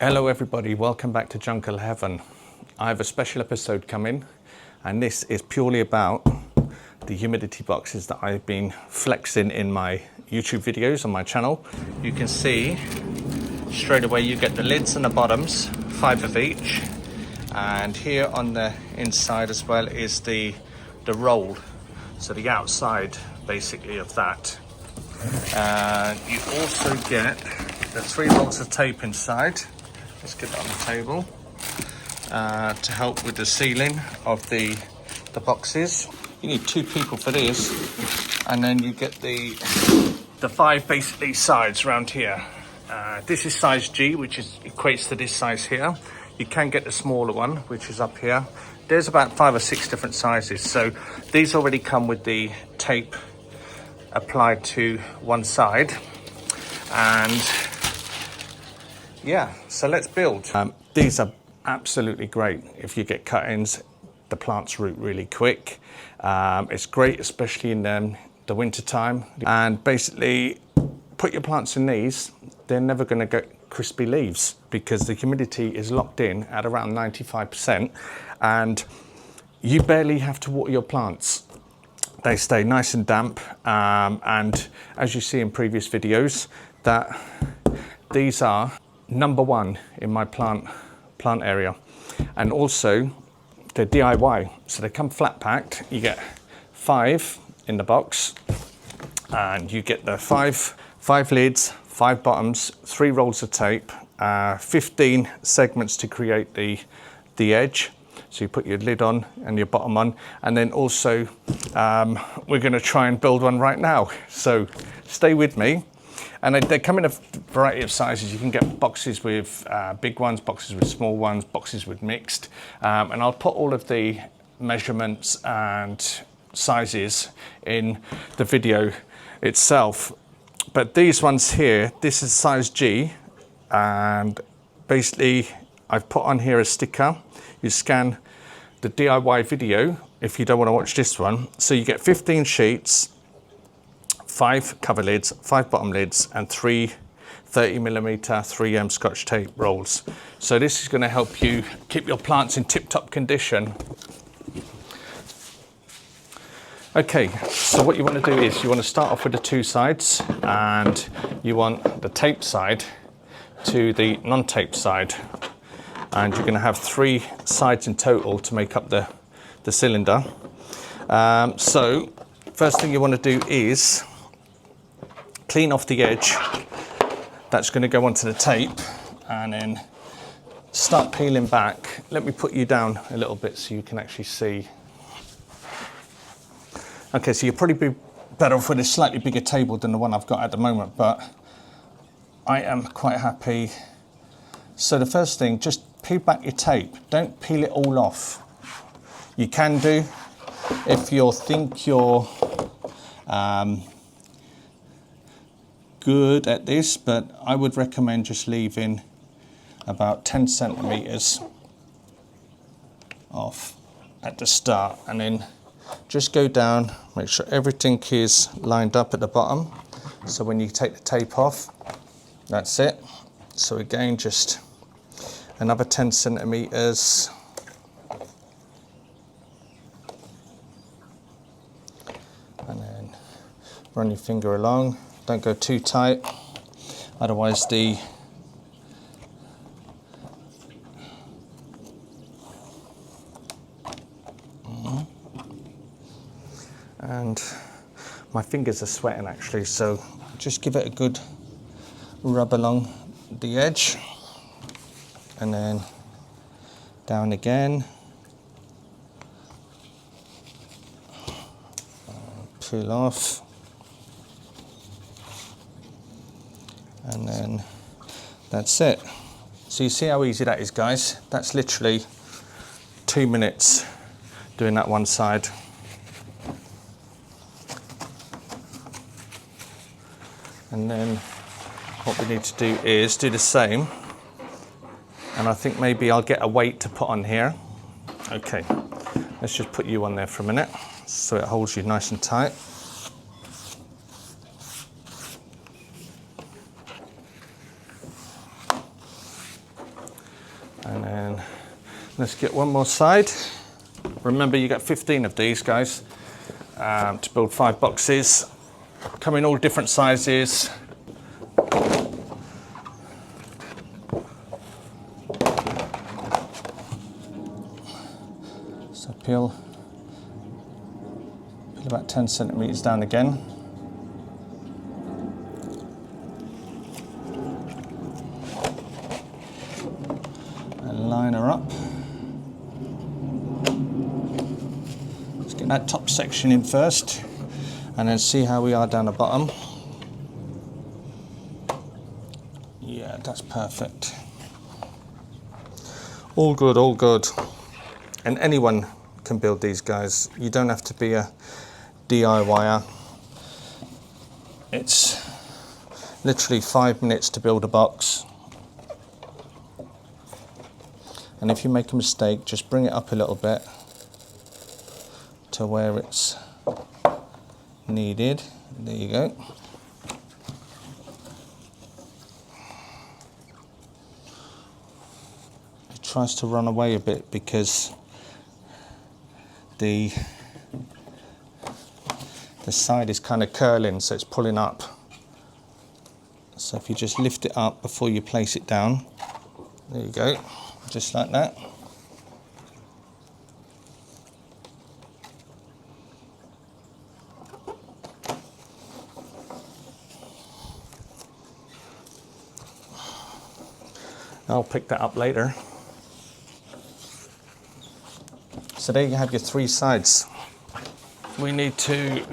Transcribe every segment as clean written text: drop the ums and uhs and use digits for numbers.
Hello everybody, welcome back to Jungle Heaven. I have a special episode coming, and this is purely about the humidity boxes that I've been flexing in my YouTube videos on my channel. You can see straight away you get the lids and the bottoms, 5 of each, and here on the inside as well is the roll, so the outside basically of that. You also get the 3 rolls of tape inside. Let's get that on the table to help with the sealing of the boxes. You need 2 people for this, and then you get the 5 basically sides around here. This is size G, which equates to this size here. You can get the smaller one, which is up here. There's about 5 or 6 different sizes. So these already come with the tape applied to one side, and yeah, so let's build. These are absolutely great if you get cuttings. The plants root really quick. It's great, especially in the winter time. And basically, put your plants in these. They're never going to get crispy leaves because the humidity is locked in at around 95%, and you barely have to water your plants. They stay nice and damp, and as you see in previous videos, that these are #1 in my plant area. And also they're DIY, so they come flat packed. You get 5 in the box, and you get the five lids, 5 bottoms, 3 rolls of tape, 15 segments to create the edge. So you put your lid on and your bottom on, and then also we're going to try and build one right now, so stay with me. And they come in a variety of sizes. You can get boxes with big ones, boxes with small ones, boxes with mixed. And I'll put all of the measurements and sizes in the video itself. But these ones here, this is size G. And basically, I've put on here a sticker. You scan the DIY video if you don't want to watch this one. So you get 15 sheets, 5 cover lids, 5 bottom lids, and 3 30mm 3M Scotch tape rolls. So this is going to help you keep your plants in tip-top condition. Okay, so what you want to do is you want to start off with the 2 sides, and you want the tape side to the non-tape side, and you're going to have 3 sides in total to make up the cylinder. So first thing you want to do is clean off the edge that's going to go onto the tape, and then start peeling back. Let me put you down a little bit so you can actually see. Okay, so you'll probably be better off with a slightly bigger table than the one I've got at the moment, but I am quite happy. So the first thing, just peel back your tape. Don't peel it all off. You can do if you think you're good at this, but I would recommend just leaving about 10 centimeters off at the start, and then just go down, make sure everything is lined up at the bottom. So when you take the tape off, that's it. So again, just another 10 centimeters. And then run your finger along. Don't go too tight, otherwise and my fingers are sweating actually, so just give it a good rub along the edge, and then down again, peel off. And then that's it. So you see how easy that is, guys. That's literally 2 minutes doing that one side. And then what we need to do is do the same. And I think maybe I'll get a weight to put on here. Okay, let's just put you on there for a minute so it holds you nice and tight. Let's get one more side. Remember, you got 15 of these guys to build 5 boxes. Come in all different sizes. So peel about 10 centimeters down again. And line her up. Let's get that top section in first, and then see how we are down the bottom. Yeah, that's perfect. All good, all good. And anyone can build these guys. You don't have to be a DIYer. It's literally 5 minutes to build a box. And if you make a mistake, just bring it up a little bit to where it's needed. There you go. It tries to run away a bit because the side is kind of curling, so it's pulling up. So if you just lift it up before you place it down, there you go, just like that. I'll pick that up later. So there you have your 3 sides. We need to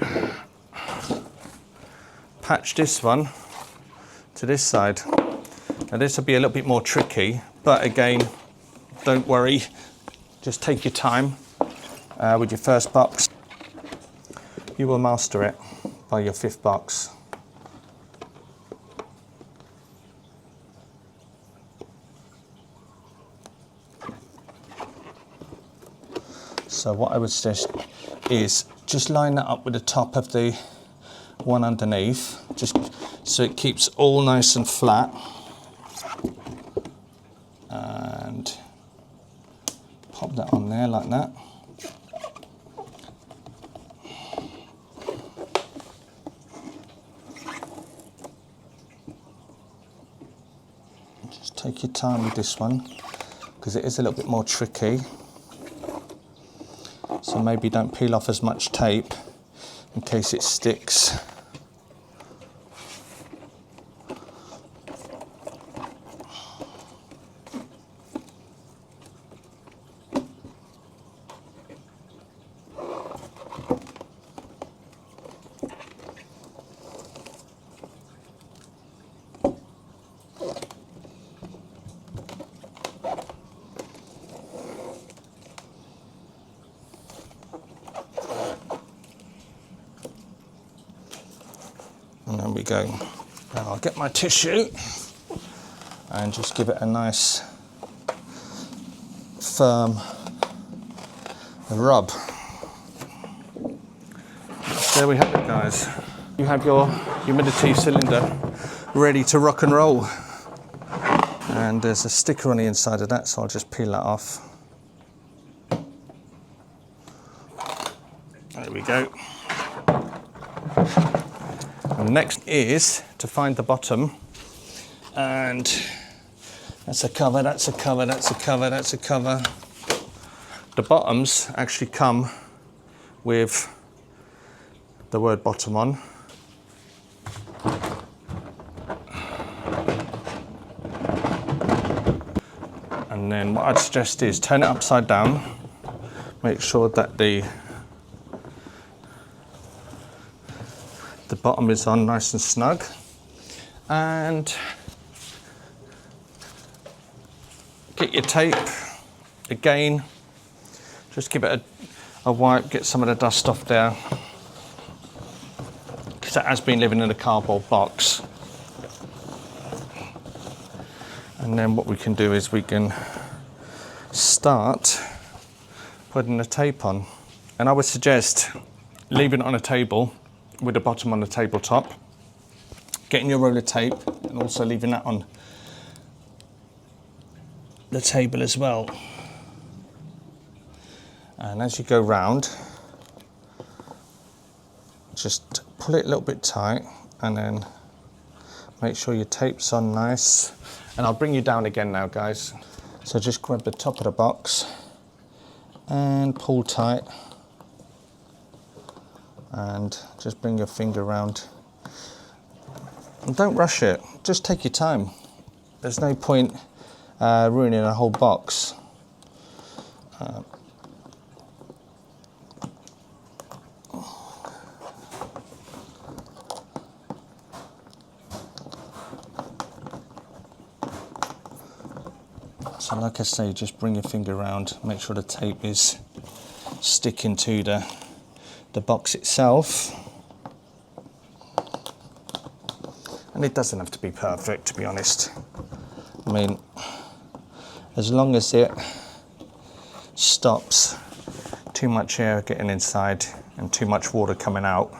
patch this one to this side. Now this will be a little bit more tricky, but again, don't worry, just take your time with your first box. You will master it by your 5th box. So what I would suggest is just line that up with the top of the one underneath, just so it keeps all nice and flat. And pop that on there like that. Just take your time with this one, because it is a little bit more tricky. So maybe don't peel off as much tape in case it sticks. And there we go. Now I'll get my tissue and just give it a nice firm rub. There we have it, guys. You have your humidity cylinder ready to rock and roll. And there's a sticker on the inside of that, so I'll just peel that off. There we go. And next is to find the bottom, and that's a cover, that's a cover, that's a cover, that's a cover. The bottoms actually come with the word bottom on. And then what I'd suggest is turn it upside down, make sure that the bottom is on nice and snug, and get your tape again, just give it a wipe, get some of the dust off there, because it has been living in a cardboard box. And then what we can do is we can start putting the tape on, and I would suggest leaving it on a table with the bottom on the tabletop, getting your roller tape and also leaving that on the table as well. And as you go round, just pull it a little bit tight and then make sure your tape's on nice. And I'll bring you down again now, guys. So just grab the top of the box and pull tight. And just bring your finger around. And don't rush it, just take your time. There's no point ruining a whole box. So like I say, just bring your finger around, make sure the tape is sticking to the box itself. And it doesn't have to be perfect, to be honest. I mean, as long as it stops too much air getting inside and too much water coming out,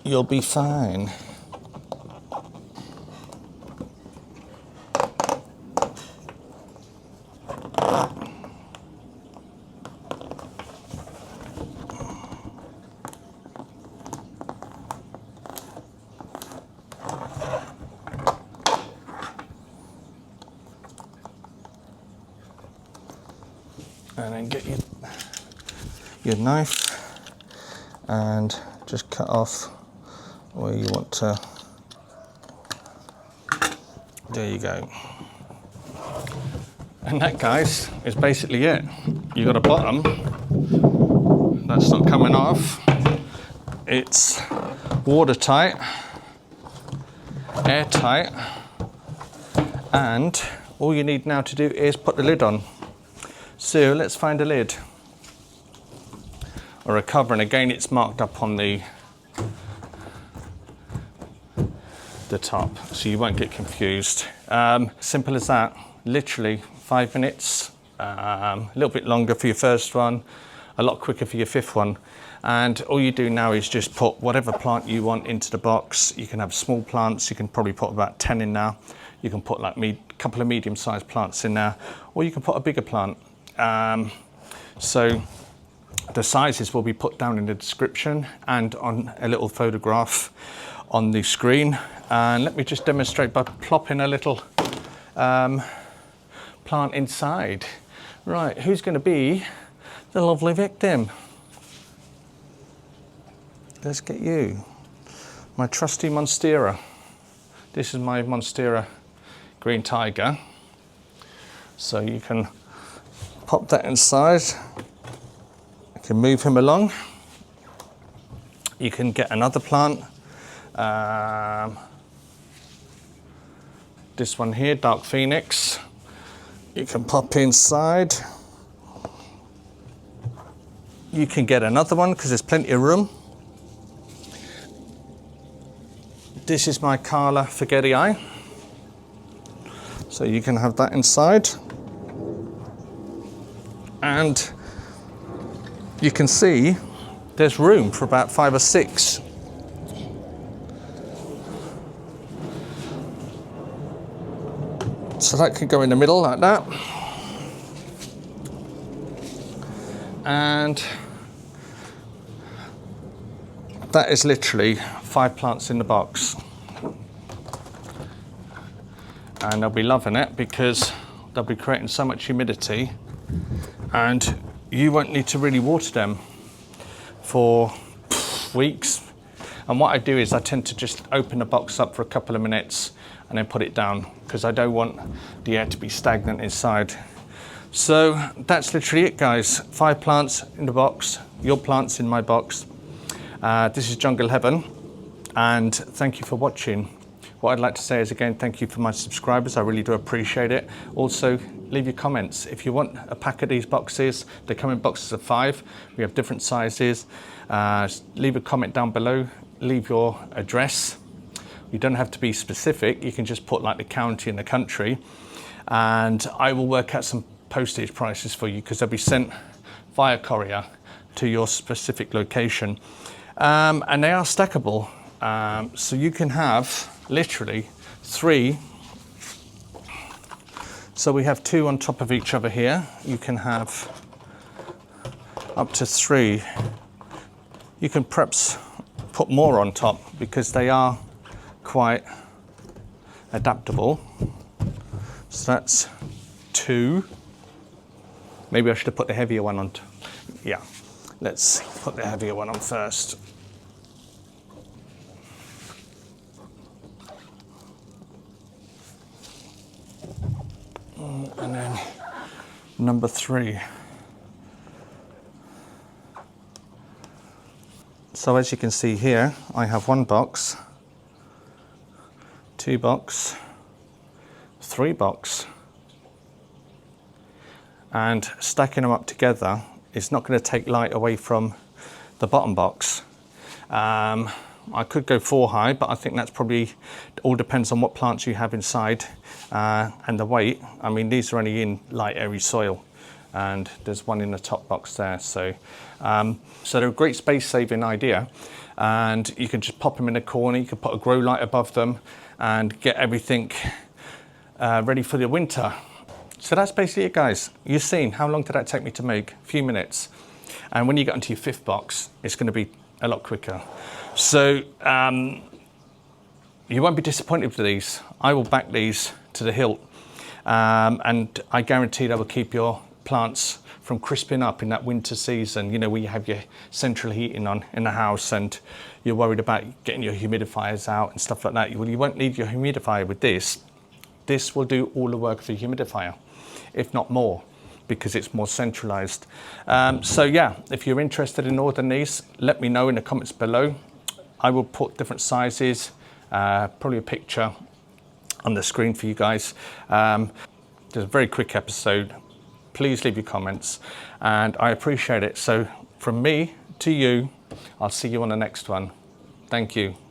you'll be fine. And then get your knife and just cut off where you want to. There you go. And that, guys, is basically it. You got a bottom that's not coming off. It's watertight, airtight, and all you need now to do is put the lid on. So let's find a lid or a cover, and again it's marked up on the top, so you won't get confused. Simple as that. Literally 5 minutes. A little bit longer for your first one, a lot quicker for your fifth one. And all you do now is just put whatever plant you want into the box. You can have small plants. You can probably put about 10 in there. You can put like a couple of medium-sized plants in there, or you can put a bigger plant. So the sizes will be put down in the description and on a little photograph on the screen. And let me just demonstrate by plopping a little plant inside. Right, who's going to be the lovely victim? Let's get you. My trusty Monstera. This is my Monstera Green Tiger. So you can pop that inside. You can move him along. You can get another plant. This one here, Dark Phoenix. You can pop inside. You can get another one because there's plenty of room. This is my Carla Forgetii. So you can have that inside. And you can see there's room for about 5 or 6. So that could go in the middle like that. And that is literally 5 plants in the box. And they'll be loving it because they'll be creating so much humidity, and you won't need to really water them for weeks. And what I do is I tend to just open the box up for a couple of minutes and then put it down because I don't want the air to be stagnant inside. So that's literally it, guys. 5 plants in the box, your plants in my box. This is Jungle Heaven, and thank you for watching. What I'd like to say is, again, thank you for my subscribers. I really do appreciate it. Also, leave your comments. If you want a pack of these boxes, they come in boxes of 5. We have different sizes. Leave a comment down below. Leave your address. You don't have to be specific. You can just put like the county and the country. And I will work out some postage prices for you because they'll be sent via courier to your specific location. And they are stackable. So you can have literally 3 So we have 2 on top of each other here. You can have up to 3. You can perhaps put more on top because they are quite adaptable. So that's 2. Maybe I should have put the heavier one on. Yeah, let's put the heavier one on first. And then number 3. So as you can see here, I have 1 box, 2 box, 3 box, and stacking them up together is not going to take light away from the bottom box. I could go 4 high, but I think that's probably all depends on what plants you have inside and the weight. I mean, these are only in light airy soil, and there's 1 in the top box there. So they're a great space saving idea, and you can just pop them in a corner. You can put a grow light above them and get everything ready for the winter. So that's basically it, guys. You've seen how long did that take me to make? A few minutes. And when you get into your 5th box, it's going to be a lot quicker. So you won't be disappointed with these. I will back these to the hilt, and I guarantee that will keep your plants from crisping up in that winter season, you know, where you have your central heating on in the house and you're worried about getting your humidifiers out and stuff like that. Well, you won't need your humidifier with this. This will do all the work for your humidifier, if not more, because it's more centralized. So yeah, if you're interested in ordering these, let me know in the comments below. I will put different sizes, probably a picture on the screen for you guys. It's a very quick episode. Please leave your comments, and I appreciate it. So from me to you, I'll see you on the next one. Thank you.